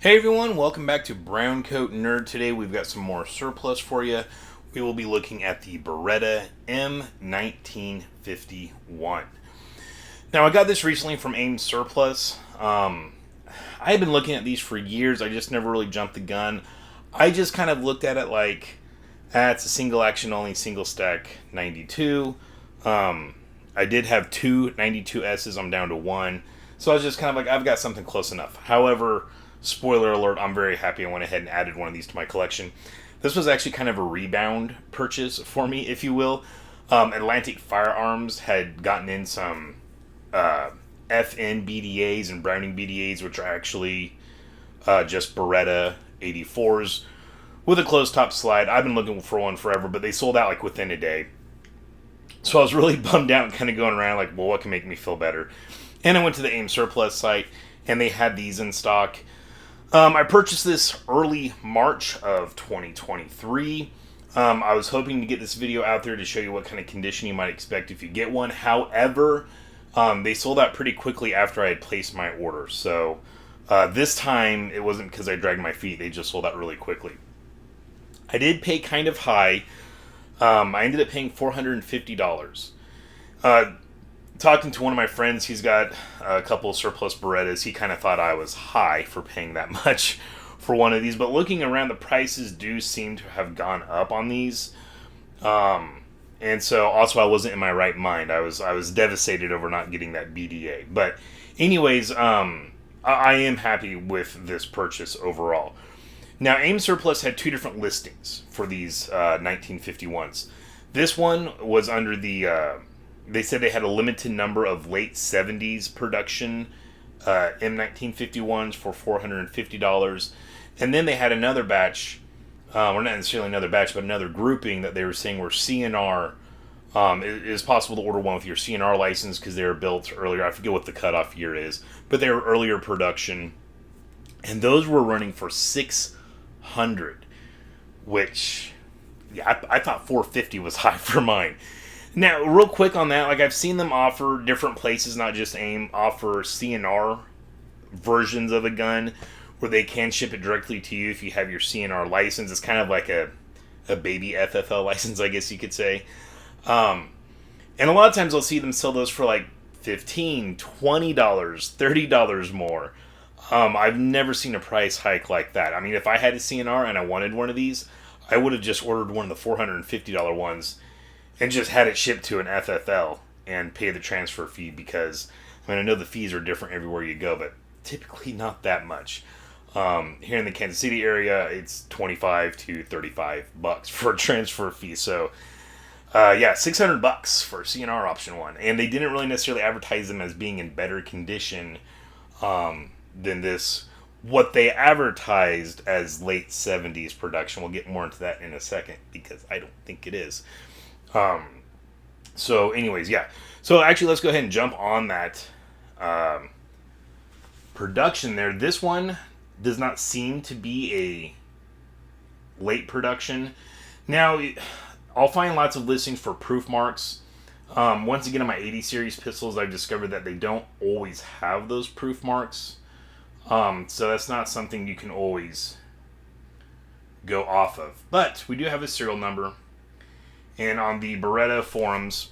Hey everyone, welcome back to BrowncoatNerd. Today we've got some more surplus for you. We will be looking at the Beretta M1951. Now I got this recently from AIM Surplus. I had been looking at these for years. I just never really jumped the gun. I just kind of looked at it like, it's a single action only, single stack 92. I did have two 92S's. I'm down to one. So I was just kind of like, I've got something close enough. However, spoiler alert, I'm very happy I went ahead and added one of these to my collection. This was actually kind of a rebound purchase for me, if you will. Atlantic Firearms had gotten in some FN BDAs and Browning BDAs, which are actually just Beretta 84s with a closed top slide. I've been looking for one forever, but they sold out like within a day. So I was really bummed out and kind of going around like, well, what can make me feel better? And I went to the AIM Surplus site, and they had these in stock. I purchased this early March of 2023. I was hoping to get this video out there to show you what kind of condition you might expect if you get one. However, they sold out pretty quickly after I had placed my order. So this time, it wasn't because I dragged my feet. They just sold out really quickly. I did pay kind of high. I ended up paying $450. Talking to one of my friends, he's got a couple of surplus Berettas. He kind of thought I was high for paying that much for one of these. But looking around, the prices do seem to have gone up on these. And so also I wasn't in my right mind. I was devastated over not getting that BDA. But anyways, I am happy with this purchase overall. Now, AIM Surplus had two different listings for these 1951s. This one was under the... they said they had a limited number of late 70s production M1951s for $450. And then they had another batch, or not necessarily another batch, but another grouping that they were saying were CNR. It is possible to order one with your CNR license because they were built earlier. I forget what the cutoff year is, but they were earlier production. And those were running for $600, which, yeah, I thought $450 was high for mine. Now, real quick on that, like I've seen them offer different places, not just AIM, offer CNR versions of a gun where they can ship it directly to you if you have your CNR license. It's kind of like a baby FFL license, I guess you could say. And a lot of times I'll see them sell those for like $15, $20, $30 more. I've never seen a price hike like that. I mean, if I had a CNR and I wanted one of these, I would have just ordered one of the $450 ones and just had it shipped to an FFL and pay the transfer fee because, I mean, I know the fees are different everywhere you go, but typically not that much. Here in the Kansas City area, it's $25 to $35 for a transfer fee. So, yeah, $600 for a CNR option one. And they didn't really necessarily advertise them as being in better condition than this, what they advertised as late 70s production. We'll get more into that in a second because I don't think it is. So anyways, yeah. So actually, let's go ahead and jump on that production there. This one does not seem to be a late production. Now, I'll find lots of listings for proof marks. Once again, on my 80 series pistols, I've discovered that they don't always have those proof marks. So that's not something you can always go off of. But we do have a serial number. And on the Beretta forums,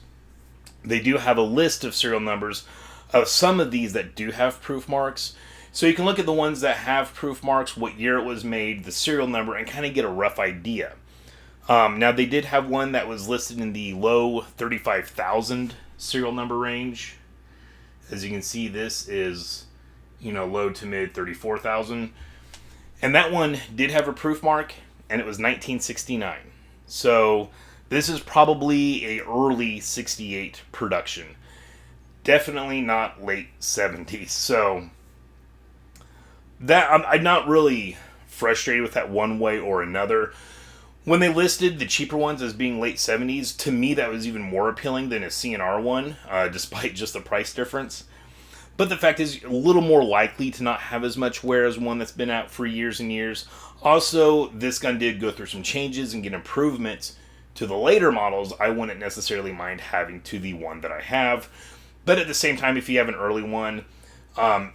they do have a list of serial numbers of some of these that do have proof marks. So you can look at the ones that have proof marks, what year it was made, the serial number, and kind of get a rough idea. Now, they did have one that was listed in the low 35,000 serial number range. As you can see, this is, low to mid 34,000. And that one did have a proof mark, and it was 1969. So this is probably a early 68 production. Definitely not late 70s. So that I'm not really frustrated with that one way or another. When they listed the cheaper ones as being late 70s, to me that was even more appealing than a CNR one, despite just the price difference. But the fact is, a little more likely to not have as much wear as one that's been out for years and years. Also, this gun did go through some changes and get improvements to the later models. I wouldn't necessarily mind having to the one that I have. But at the same time, if you have an early one,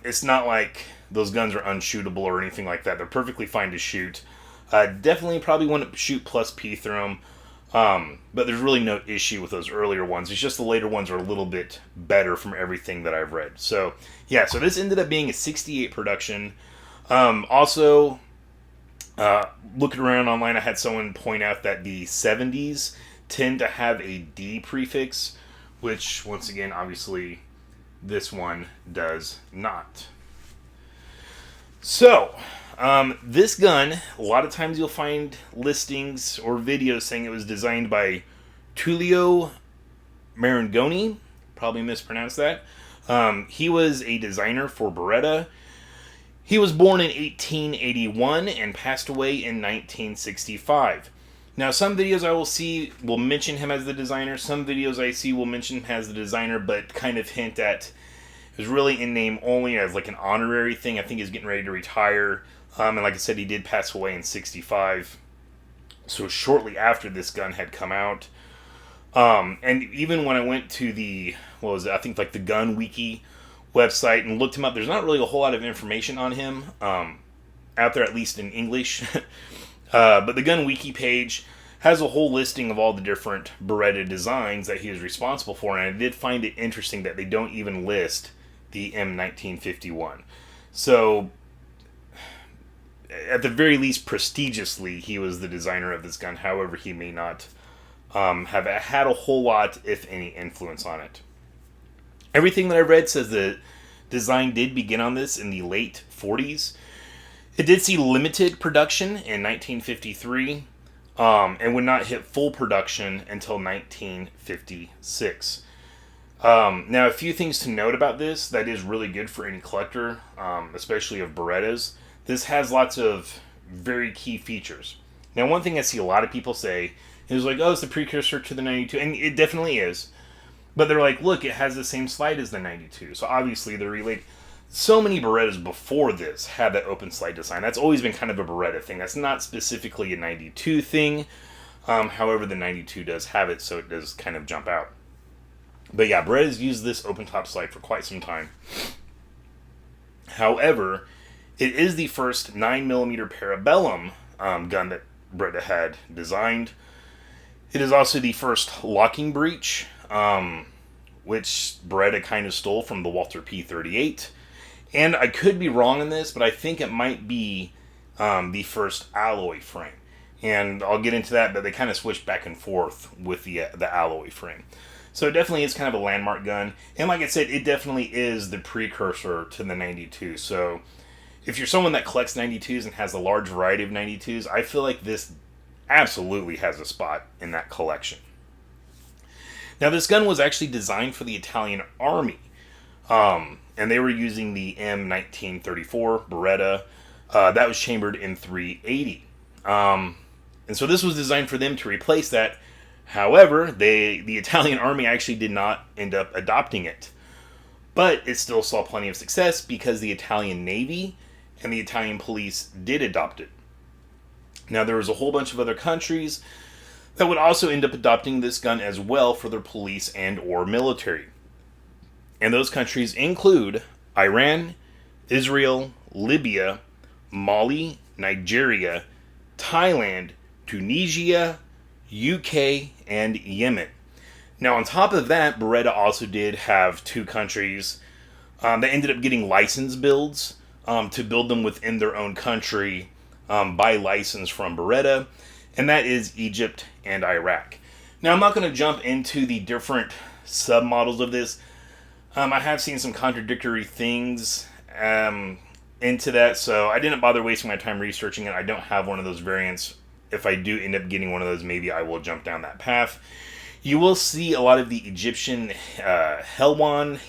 it's not like those guns are unshootable or anything like that. They're perfectly fine to shoot. Definitely probably want to shoot plus P through them. But there's really no issue with those earlier ones. It's just the later ones are a little bit better from everything that I've read. So, yeah, so this ended up being a 68 production. Also, looking around online, I had someone point out that the 70s tend to have a D prefix, which, once again, obviously, this one does not. So, this gun, a lot of times you'll find listings or videos saying it was designed by Tullio Marangoni. Probably mispronounced that. He was a designer for Beretta. He was born in 1881 and passed away in 1965. Now, some videos I will see will mention him as the designer. Some videos I see will mention him as the designer, but kind of hint at it was really in name only as like an honorary thing. I think he's getting ready to retire. And like I said, he did pass away in 65. So shortly after this gun had come out. And even when I went to the, I think like the Gun Wiki website and looked him up, there's not really a whole lot of information on him out there, at least in English. But the Gun Wiki page has a whole listing of all the different Beretta designs that he was responsible for. And I did find it interesting that they don't even list the M1951. So, at the very least, prestigiously, he was the designer of this gun. However, he may not have had a whole lot, if any, influence on it. Everything that I read says the design did begin on this in the late 40s. It did see limited production in 1953 and would not hit full production until 1956. Now, a few things to note about this that is really good for any collector, especially of Berettas. This has lots of very key features. Now, one thing I see a lot of people say is like, oh, it's the precursor to the 92, and it definitely is. But they're like, look, it has the same slide as the 92, so obviously they're related. So many Berettas before this had that open slide design. That's always been kind of a Beretta thing. That's not specifically a 92 thing. However, the 92 does have it, so it does kind of jump out. But yeah, Beretta's used this open top slide for quite some time. However, it is the first 9mm Parabellum gun that Beretta had designed. It is also the first locking breech, which Beretta kind of stole from the Walther P38. And I could be wrong on this, but I think it might be the first alloy frame. And I'll get into that, but they kind of switched back and forth with the alloy frame. So it definitely is kind of a landmark gun. And like I said, it definitely is the precursor to the 92. So if you're someone that collects 92s and has a large variety of 92s, I feel like this absolutely has a spot in that collection. Now, this gun was actually designed for the Italian Army. And they were using the M1934 Beretta. That was chambered in .380. And so this was designed for them to replace that. However, the Italian Army actually did not end up adopting it. But it still saw plenty of success because the Italian Navy and the Italian police did adopt it. Now, there was a whole bunch of other countries that would also end up adopting this gun as well for their police and or military. And those countries include Iran, Israel, Libya, Mali, Nigeria, Thailand, Tunisia, UK, and Yemen. Now, on top of that, Beretta also did have two countries that ended up getting license builds to build them within their own country by license from Beretta, and that is Egypt and Iraq. Now, I'm not going to jump into the different submodels of this. I have seen some contradictory things into that, so I didn't bother wasting my time researching it. I don't have one of those variants. If I do end up getting one of those, maybe I will jump down that path. You will see a lot of the Egyptian Helwan,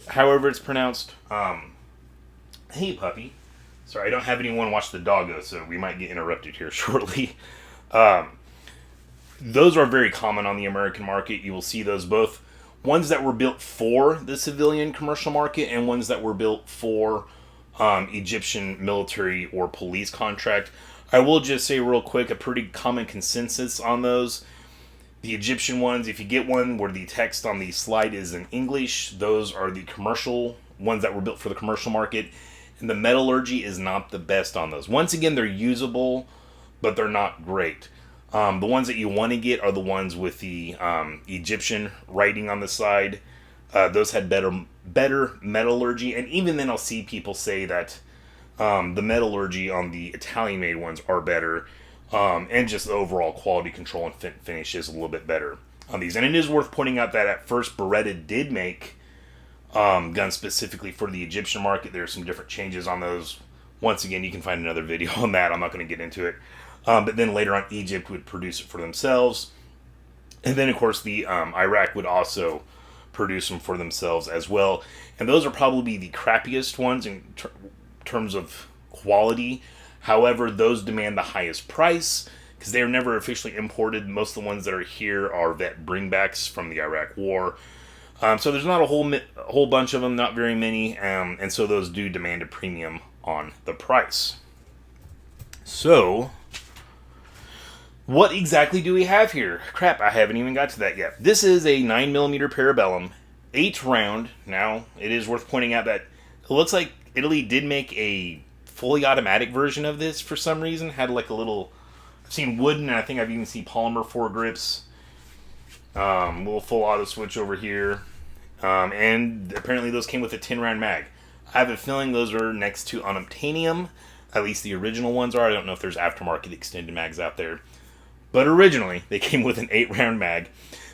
however it's pronounced. Hey, puppy. Sorry, I don't have anyone watch the doggo, so we might get interrupted here shortly. Those are very common on the American market. You will see those both. Ones that were built for the civilian commercial market and ones that were built for Egyptian military or police contract. I will just say real quick, a pretty common consensus on those. The Egyptian ones, if you get one where the text on the slide is in English, those are the commercial ones that were built for the commercial market, and the metallurgy is not the best on those. Once again, they're usable, but they're not great. The ones that you want to get are the ones with the Egyptian writing on the side. Those had better metallurgy, and even then I'll see people say that the metallurgy on the Italian-made ones are better, and just the overall quality control and finish is a little bit better on these. And it is worth pointing out that at first Beretta did make guns specifically for the Egyptian market. There are some different changes on those. Once again, you can find another video on that. I'm not going to get into it. But then later on, Egypt would produce it for themselves. And then, of course, the Iraq would also produce them for themselves as well. And those are probably the crappiest ones in terms of quality. However, those demand the highest price because they are never officially imported. Most of the ones that are here are vet bringbacks from the Iraq War. So there's not a whole bunch of them, not very many, and so those do demand a premium on the price. So, what exactly do we have here? Crap, I haven't even got to that yet. This is a 9mm Parabellum, 8 round. Now, it is worth pointing out that it looks like Italy did make a fully automatic version of this for some reason. Had like a little, I've seen wooden, and I think I've even seen polymer foregrips. Little full auto switch over here. And apparently those came with a 10-round mag. I have a feeling those are next to unobtainium. At least the original ones are. I don't know if there's aftermarket extended mags out there. But originally, they came with an 8-round mag.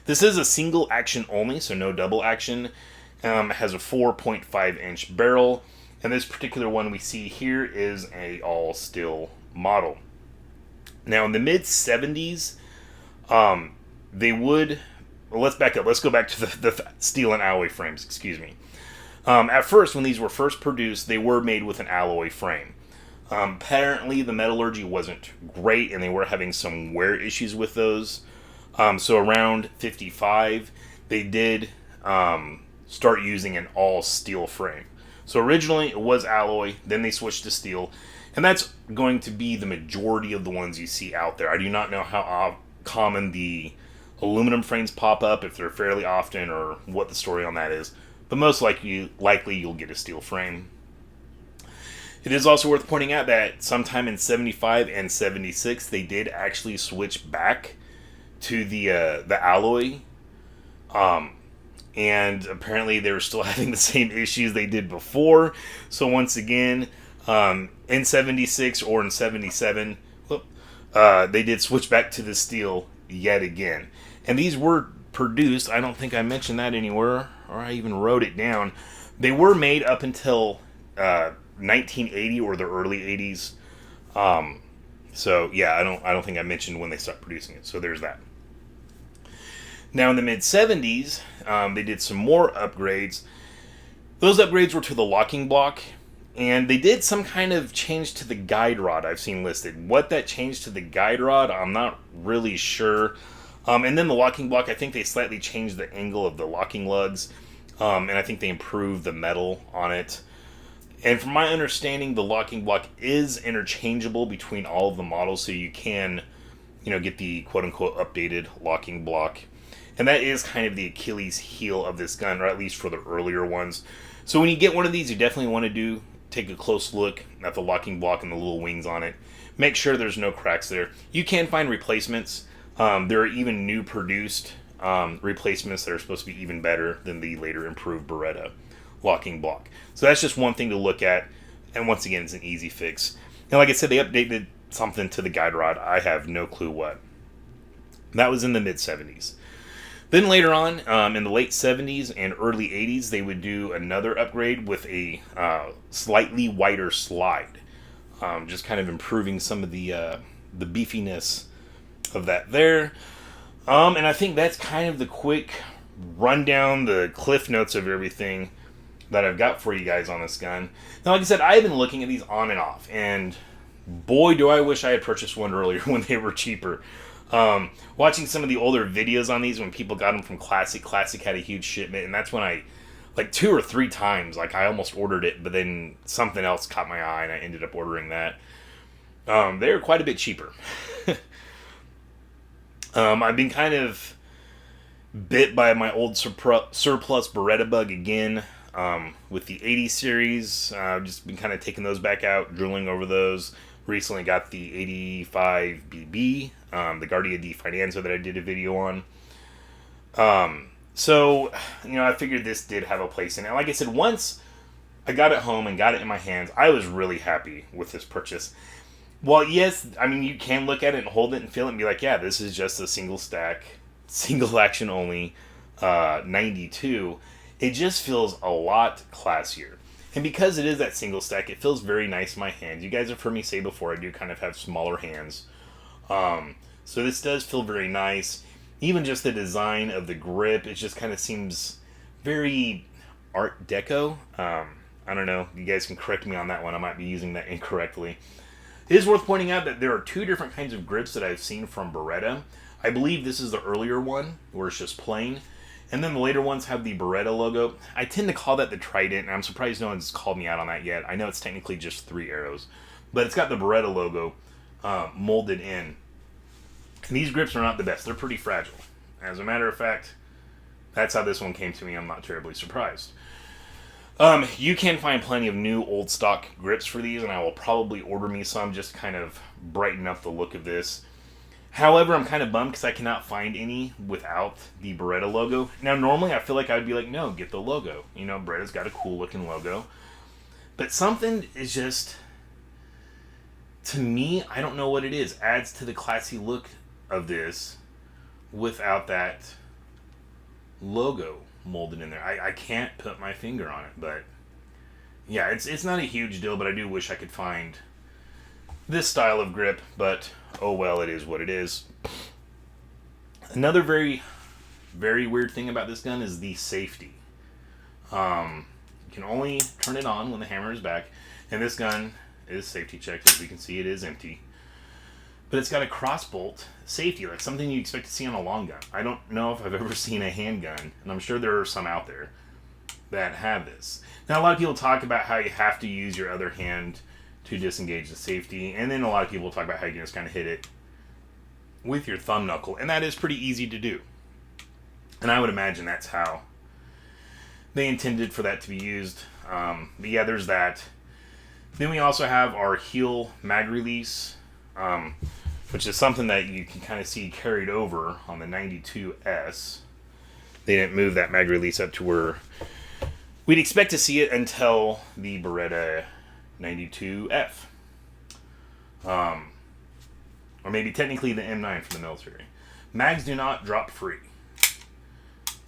This is a single action only, so no double action. It has a 4.5-inch barrel. And this particular one we see here is a all-steel model. Now, in the mid-70s, they would... Well, let's back up. Let's go back to the steel and alloy frames, excuse me. At first, when these were first produced, they were made with an alloy frame. Apparently, the metallurgy wasn't great, and they were having some wear issues with those. So around 55, they did start using an all-steel frame. So originally, it was alloy, then they switched to steel, and that's going to be the majority of the ones you see out there. I do not know how common the aluminum frames pop up, if they're fairly often, or what the story on that is. But most likely you'll get a steel frame. It is also worth pointing out that sometime in 75 and 76, they did actually switch back to the alloy. And apparently they were still having the same issues they did before. So once again, in 76 or in 77, they did switch back to the steel yet again. And these were produced, I don't think I mentioned that anywhere, or I even wrote it down. They were made up until 1980 or the early 80s. So yeah, I don't think I mentioned when they stopped producing it. So there's that. Now in the mid 70s, they did some more upgrades. Those upgrades were to the locking block, and they did some kind of change to the guide rod I've seen listed. What that changed to the guide rod, I'm not really sure. And then the locking block, I think they slightly changed the angle of the locking lugs, and I think they improved the metal on it. And from my understanding, the locking block is interchangeable between all of the models, so you can, get the quote-unquote updated locking block. And that is kind of the Achilles heel of this gun, or at least for the earlier ones. So when you get one of these, you definitely want to take a close look at the locking block and the little wings on it. Make sure there's no cracks there. You can find replacements. There are even new produced replacements that are supposed to be even better than the later improved Beretta locking block. So that's just one thing to look at. And once again, it's an easy fix. And like I said, they updated something to the guide rod. I have no clue what. That was in the mid-70s. Then later on, in the late 70s and early 80s, they would do another upgrade with a slightly wider slide. Just kind of improving some of the beefiness of that there. And I think that's kind of the quick rundown, the cliff notes of everything that I've got for you guys on this gun. Now, like I said, I've been looking at these on and off, and boy, do I wish I had purchased one earlier when they were cheaper. Watching some of the older videos on these when people got them from Classic had a huge shipment, and that's when I, like 2 or 3 times, I almost ordered it, but then something else caught my eye and I ended up ordering that. They were quite a bit cheaper. I've been kind of bit by my old surplus Beretta bug again. with the 80 series. Just been kind of taking those back out, drilling over those. Recently got the 85BB, the Guardia di Finanza that I did a video on. So, I figured this did have a place in it. Like I said, once I got it home and got it in my hands, I was really happy with this purchase. Well, yes, I mean, you can look at it and hold it and feel it and be like, yeah, this is just a single stack, single action only 92. It just feels a lot classier. And because it is that single stack, it feels very nice in my hands. You guys have heard me say before, I do kind of have smaller hands. So this does feel very nice. Even just the design of the grip, it just kind of seems very Art Deco. I don't know. You guys can correct me on that one. I might be using that incorrectly. It is worth pointing out that there are two different kinds of grips that I've seen from Beretta. I believe this is the earlier one, where it's just plain. And then the later ones have the Beretta logo. I tend to call that the Trident, and I'm surprised no one's called me out on that yet. I know it's technically just 3 arrows. But it's got the Beretta logo molded in. And these grips are not the best. They're pretty fragile. As a matter of fact, that's how this one came to me. I'm not terribly surprised. You can find plenty of new old stock grips for these, and I will probably order me some just to kind of brighten up the look of this. However, I'm kind of bummed because I cannot find any without the Beretta logo. Now, normally I feel like I'd be like, no, get the logo. Beretta's got a cool looking logo. But something is just, to me, I don't know what it is, adds to the classy look of this without that logo molded in there. I can't put my finger on it, but yeah, it's not a huge deal, but I do wish I could find this style of grip, but oh well, it is what it is. Another very, very weird thing about this gun is the safety. You can only turn it on when the hammer is back, and this gun is safety checked. As we can see, it is empty. But it's got a crossbolt safety, like something you expect to see on a long gun. I don't know if I've ever seen a handgun, and I'm sure there are some out there that have this. Now, a lot of people talk about how you have to use your other hand to disengage the safety, and then a lot of people talk about how you can just kind of hit it with your thumb knuckle, and that is pretty easy to do. And I would imagine that's how they intended for that to be used. But yeah, there's that. Then we also have our heel mag release, which is something that you can kind of see carried over on the 92S. They didn't move that mag release up to where we'd expect to see it until the Beretta 92F. Or maybe technically the M9 for the military. Mags do not drop free.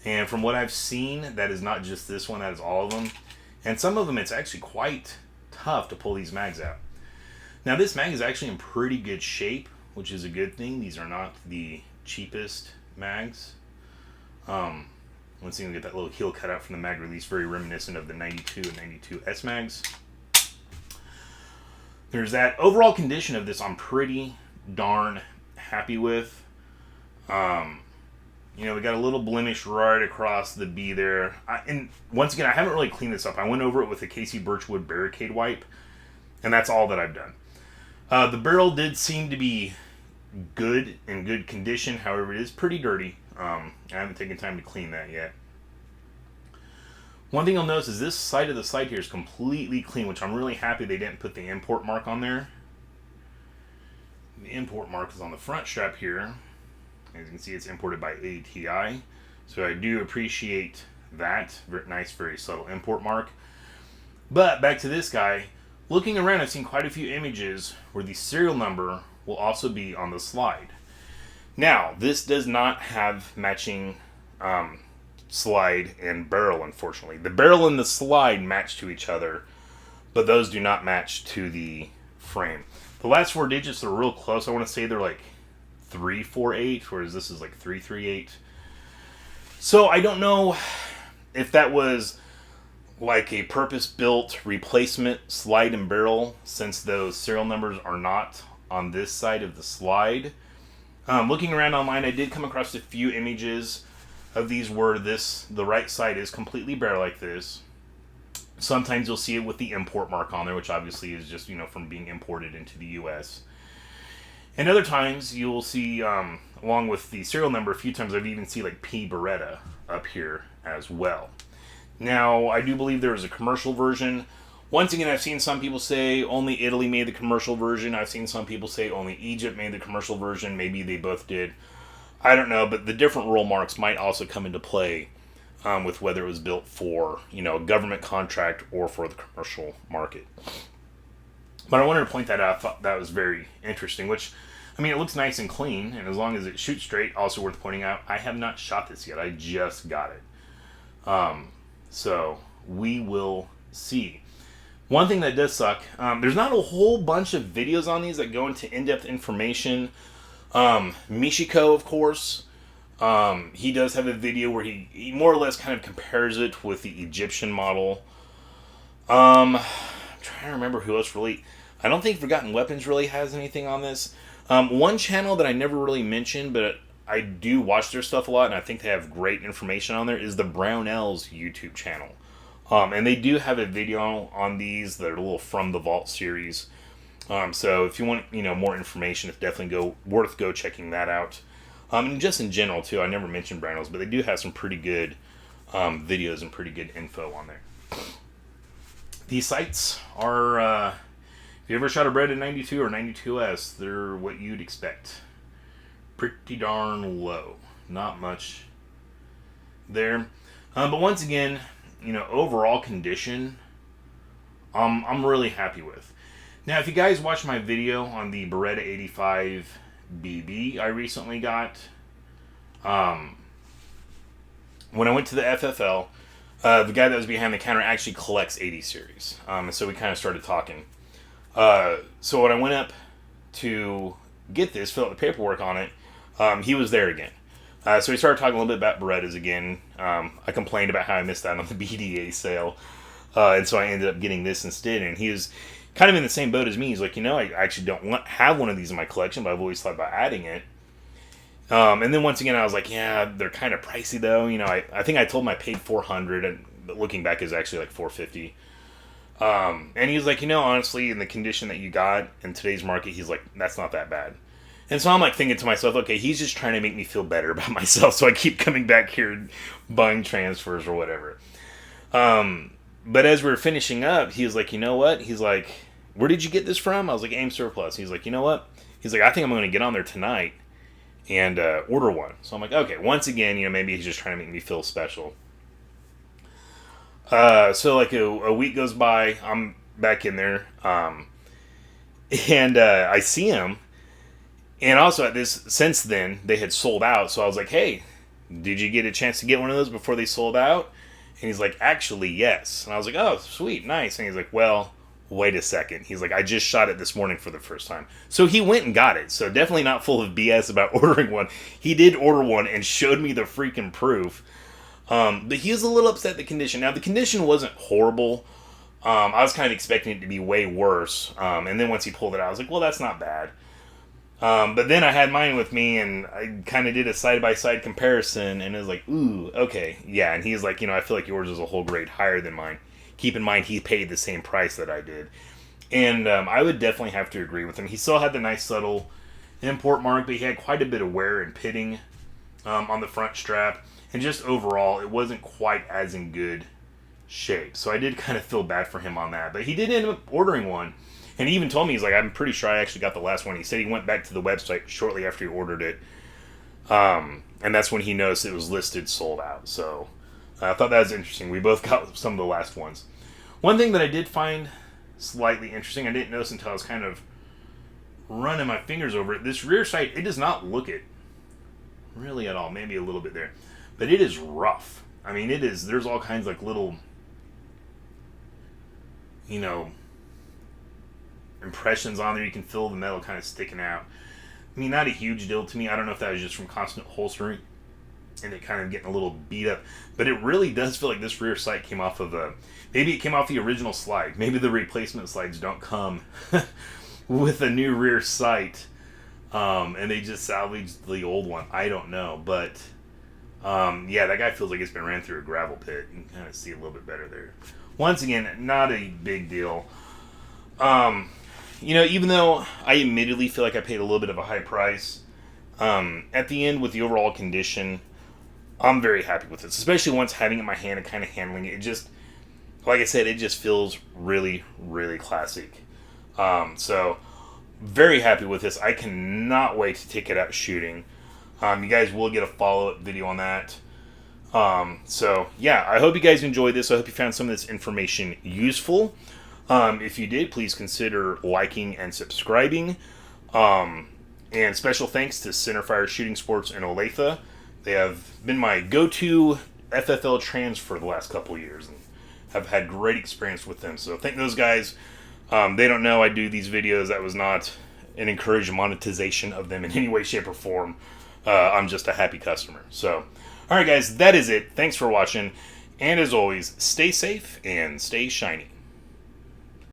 And from what I've seen, that is not just this one, that is all of them. And some of them, it's actually quite tough to pull these mags out. Now, this mag is actually in pretty good shape, which is a good thing. These are not the cheapest mags. Once again, we get that little heel cut out from the mag release, very reminiscent of the 92 and 92S mags. There's that. Overall condition of this, I'm pretty darn happy with. We got a little blemish right across the B there. And once again, I haven't really cleaned this up. I went over it with a Casey Birchwood barricade wipe, and that's all that I've done. The barrel did seem to be good, in good condition. However, it is pretty dirty. I haven't taken time to clean that yet. One thing you'll notice is this side of the sight here is completely clean, which I'm really happy they didn't put the import mark on there. The import mark is on the front strap here. As you can see, it's imported by ATI. So I do appreciate that. Very nice, very subtle import mark. But back to this guy. Looking around, I've seen quite a few images where the serial number will also be on the slide. Now, this does not have matching slide and barrel, unfortunately. The barrel and the slide match to each other, but those do not match to the frame. The last 4 digits are real close. I want to say they're like 348, whereas this is like 338. So I don't know if that was like a purpose-built replacement slide and barrel, since those serial numbers are not on this side of the slide. Looking around online, I did come across a few images of these where the right side is completely bare like this. Sometimes you'll see it with the import mark on there, which obviously is just, from being imported into the US. And other times you'll see, along with the serial number, a few times I've even seen like P Beretta up here as well. Now, I do believe there is a commercial version. Once again, I've seen some people say only Italy made the commercial version. I've seen some people say only Egypt made the commercial version. Maybe they both did. I don't know, but the different roll marks might also come into play with whether it was built for, a government contract or for the commercial market. But I wanted to point that out. I thought that was very interesting, which, it looks nice and clean, and as long as it shoots straight, also worth pointing out, I have not shot this yet. I just got it. So we will see. One thing that does suck, there's not a whole bunch of videos on these that go into in-depth information. Michiko, of course, he does have a video where he more or less kind of compares it with the Egyptian model. I'm trying to remember who else really... I don't think Forgotten Weapons really has anything on this. One channel that I never really mentioned, but I do watch their stuff a lot, and I think they have great information on there, is the Brownell's YouTube channel. And they do have a video on these that are a little from the Vault series. So if you want, more information, it's definitely worth checking that out. And just in general too, I never mentioned Brownell's, but they do have some pretty good videos and pretty good info on there. These sights are, if you ever shot a Beretta 92 or 92S, they're what you'd expect. Pretty darn low. Not much there. But once again, overall condition, I'm really happy with. Now, if you guys watch my video on the Beretta 85 BB I recently got, when I went to the FFL, the guy that was behind the counter actually collects 80 series. And so we kind of started talking. So when I went up to get this, fill out the paperwork on it, he was there again. So we started talking a little bit about Berettas again. I complained about how I missed out on the BDA sale. And so I ended up getting this instead. And he was kind of in the same boat as me. He's like, I actually don't have one of these in my collection, but I've always thought about adding it. And then once again, I was like, yeah, they're kind of pricey though. I think I told him I paid $400, and but looking back, is actually like $450. And he was like, honestly, in the condition that you got in today's market, he's like, that's not that bad. And so I'm like thinking to myself, okay, he's just trying to make me feel better about myself, so I keep coming back here and buying transfers or whatever. But as we were finishing up, he was like, you know what? He's like, where did you get this from? I was like, AIM Surplus. He's like, you know what? He's like, I think I'm going to get on there tonight and order one. So I'm like, okay, once again, maybe he's just trying to make me feel special. So like a week goes by, I'm back in there, and I see him. And also since then, they had sold out. So I was like, hey, did you get a chance to get one of those before they sold out? And he's like, actually, yes. And I was like, oh, sweet, nice. And he's like, well, wait a second. He's like, I just shot it this morning for the first time. So he went and got it. So definitely not full of BS about ordering one. He did order one and showed me the freaking proof. But he was a little upset at the condition. Now, the condition wasn't horrible. I was kind of expecting it to be way worse. And then once he pulled it out, I was like, well, that's not bad. But then I had mine with me, and I kind of did a side-by-side comparison, and it was like, ooh, okay, yeah. And he's like, I feel like yours is a whole grade higher than mine. Keep in mind, he paid the same price that I did. And I would definitely have to agree with him. He still had the nice, subtle import mark, but he had quite a bit of wear and pitting on the front strap. And just overall, it wasn't quite as in good shape. So I did kind of feel bad for him on that. But he did end up ordering one. And he even told me, he's like, I'm pretty sure I actually got the last one. He said he went back to the website shortly after he ordered it. And that's when he noticed it was listed sold out. So I thought that was interesting. We both got some of the last ones. One thing that I did find slightly interesting, I didn't notice until I was kind of running my fingers over it. This rear sight, it does not look it really at all. Maybe a little bit there. But it is rough. I mean, it is, there's all kinds of like little, impressions on there. You can feel the metal kind of sticking out. I mean, not a huge deal to me. I don't know if that was just from constant holstering and it kind of getting a little beat up, but it really does feel like this rear sight came off of maybe it came off the original slide. Maybe the replacement slides don't come with a new rear sight, and they just salvaged the old one. I don't know, but yeah, that guy feels like it's been ran through a gravel pit. You can kind of see a little bit better there. Once again, not a big deal. Even though I admittedly feel like I paid a little bit of a high price, at the end with the overall condition, I'm very happy with this, especially once having it in my hand and kind of handling it. It just, like I said, it just feels really, really classic. So, very happy with this. I cannot wait to take it out shooting. You guys will get a follow-up video on that. So, yeah, I hope you guys enjoyed this. I hope you found some of this information useful. If you did, please consider liking and subscribing. And special thanks to Centerfire Shooting Sports in Olathe. They have been my go-to FFL trans for the last couple of years, and have had great experience with them. So thank those guys. They don't know I do these videos. That was not an encouraged monetization of them in any way, shape, or form. I'm just a happy customer. So, all right, guys, that is it. Thanks for watching. And as always, stay safe and stay shiny.